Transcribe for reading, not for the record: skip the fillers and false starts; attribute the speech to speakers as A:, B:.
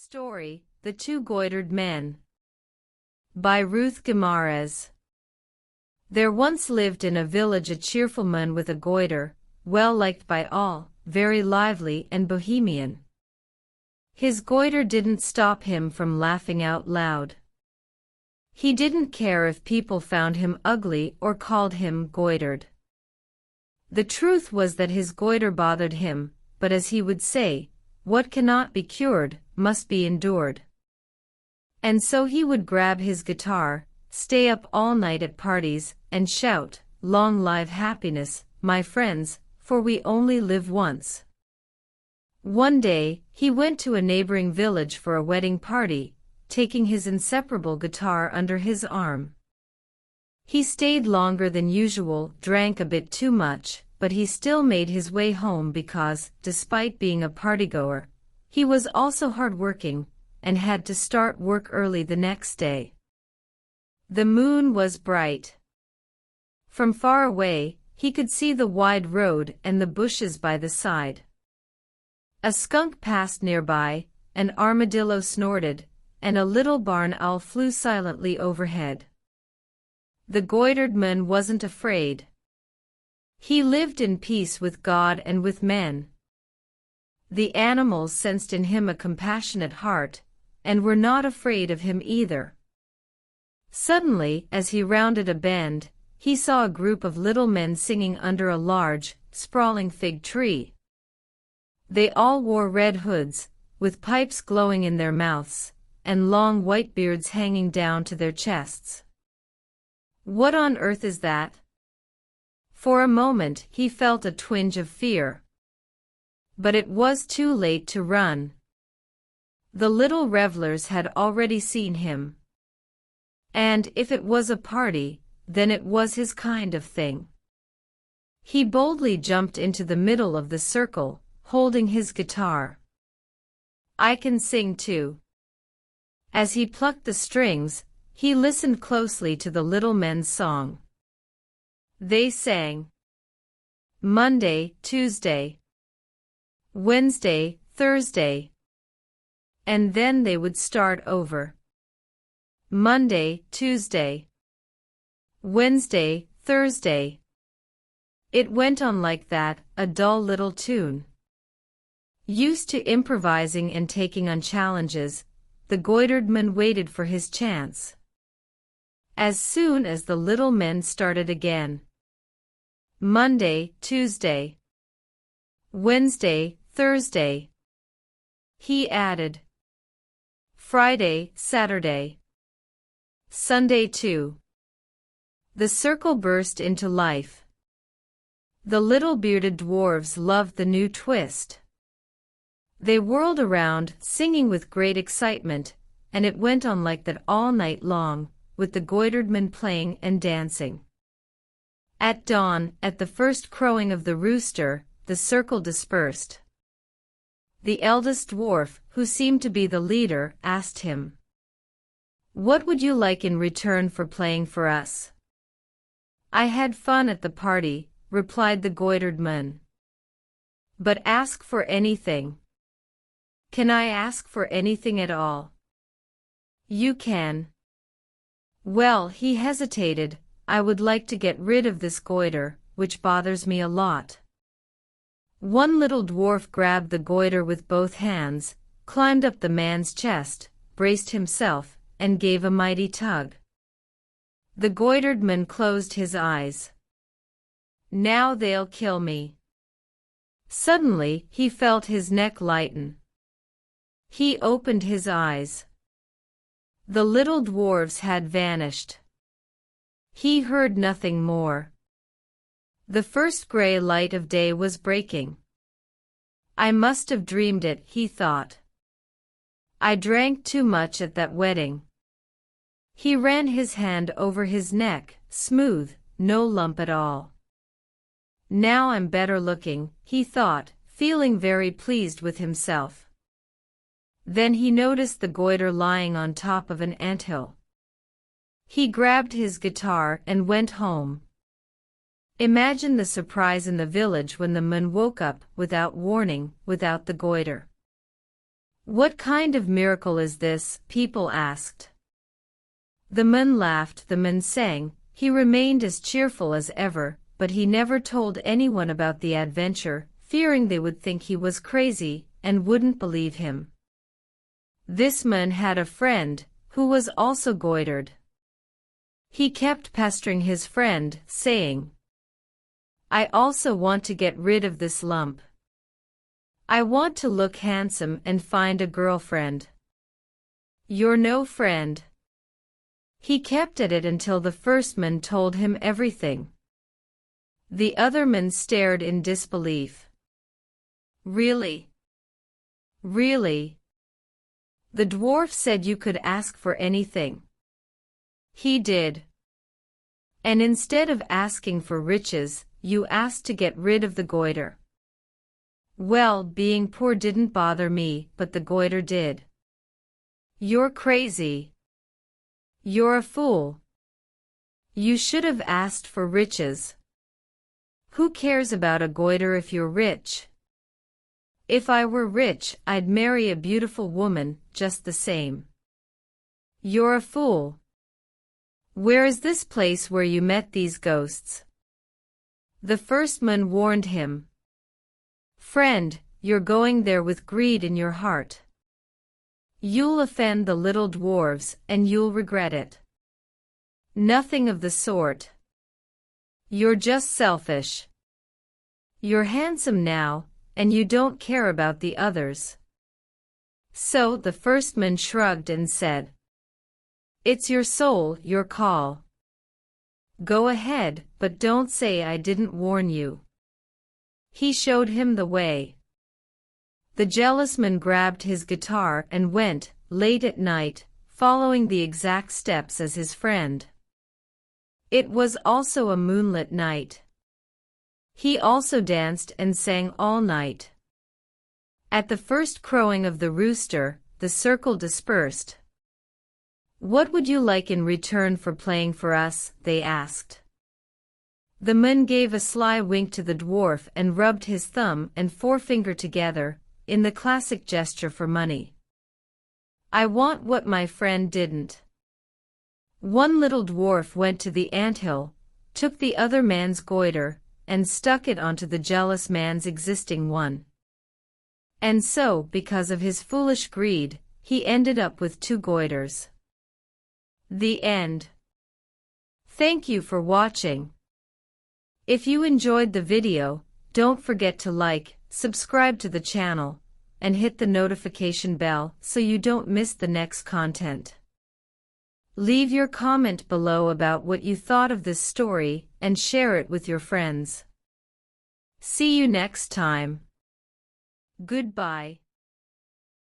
A: Story, The Two Goitered Men. By Ruth Guimarães. There once lived in a village a cheerful man with a goiter, well liked by all, very lively and bohemian. His goiter didn't stop him from laughing out loud. He didn't care if people found him ugly or called him goitered. The truth was that his goiter bothered him, but as he would say, what cannot be cured must be endured. And so he would grab his guitar, stay up all night at parties, and shout, "Long live happiness, my friends, for we only live once." One day, he went to a neighboring village for a wedding party, taking his inseparable guitar under his arm. He stayed longer than usual, drank a bit too much, but he still made his way home because, despite being a partygoer, he was also hard-working, and had to start work early the next day. The moon was bright. From far away, he could see the wide road and the bushes by the side. A skunk passed nearby, an armadillo snorted, and a little barn owl flew silently overhead. The goitered man wasn't afraid. He lived in peace with God and with men. The animals sensed in him a compassionate heart, and were not afraid of him either. Suddenly, as he rounded a bend, he saw a group of little men singing under a large, sprawling fig tree. They all wore red hoods, with pipes glowing in their mouths, and long white beards hanging down to their chests. "What on earth is that?" For a moment he felt a twinge of fear. But it was too late to run. The little revelers had already seen him. And if it was a party, then it was his kind of thing. He boldly jumped into the middle of the circle, holding his guitar. "I can sing too." As he plucked the strings, he listened closely to the little men's song. They sang Monday, Tuesday, Wednesday, Thursday. And then they would start over. Monday, Tuesday, Wednesday, Thursday. It went on like that, a dull little tune. Used to improvising and taking on challenges, the goitered man waited for his chance. As soon as the little men started again. Monday, Tuesday, Wednesday, Thursday. He added Friday, Saturday, Sunday too. The circle burst into life. The little bearded dwarves loved the new twist. They whirled around, singing with great excitement, and it went on like that all night long, with the goitered men playing and dancing. At dawn, at the first crowing of the rooster, the circle dispersed. The eldest dwarf, who seemed to be the leader, asked him, "What would you like in return for playing for us?" "I had fun at the party," replied the goitered man. "But ask for anything." "Can I ask for anything at all?" "You can." "Well," he hesitated, "I would like to get rid of this goiter, which bothers me a lot." One little dwarf grabbed the goiter with both hands, climbed up the man's chest, braced himself, and gave a mighty tug. The goitered man closed his eyes. "Now they'll kill me." Suddenly, he felt his neck lighten. He opened his eyes. The little dwarves had vanished. He heard nothing more. The first gray light of day was breaking. "I must have dreamed it," he thought. "I drank too much at that wedding." He ran his hand over his neck, smooth, no lump at all. "Now I'm better looking," he thought, feeling very pleased with himself. Then he noticed the goiter lying on top of an anthill. He grabbed his guitar and went home. Imagine the surprise in the village when the man woke up, without warning, without the goiter. What kind of miracle is this? People asked. The man laughed, the man sang, he remained as cheerful as ever, but he never told anyone about the adventure, fearing they would think he was crazy, and wouldn't believe him. This man had a friend, who was also goitered. He kept pestering his friend, saying, "I also want to get rid of this lump. I want to look handsome and find a girlfriend. You're no friend." He kept at it until the first man told him everything. The other man stared in disbelief. "Really? Really?" The dwarf said you could ask for anything. He did. And instead of asking for riches, you asked to get rid of the goiter. Well, being poor didn't bother me, but the goiter did. You're crazy. You're a fool. You should have asked for riches. Who cares about a goiter if you're rich? If I were rich, I'd marry a beautiful woman, just the same. You're a fool. Where is this place where you met these ghosts? The first man warned him. Friend, you're going there with greed in your heart. You'll offend the little dwarves, and you'll regret it. Nothing of the sort. You're just selfish. You're handsome now, and you don't care about the others. So the first man shrugged and said, "It's your soul, your call. Go ahead, but don't say I didn't warn you." He showed him the way. The jealous man grabbed his guitar and went, late at night, following the exact steps as his friend. It was also a moonlit night. He also danced and sang all night. At the first crowing of the rooster, the circle dispersed. "What would you like in return for playing for us?" they asked. The man gave a sly wink to the dwarf and rubbed his thumb and forefinger together, in the classic gesture for money. "I want what my friend didn't." One little dwarf went to the anthill, took the other man's goiter, and stuck it onto the jealous man's existing one. And so, because of his foolish greed, he ended up with 2 goiters. The end. Thank you for watching. If you enjoyed the video, don't forget to like, subscribe to the channel, and hit the notification bell so you don't miss the next content. Leave your comment below about what you thought of this story and share it with your friends. See you next time. Goodbye.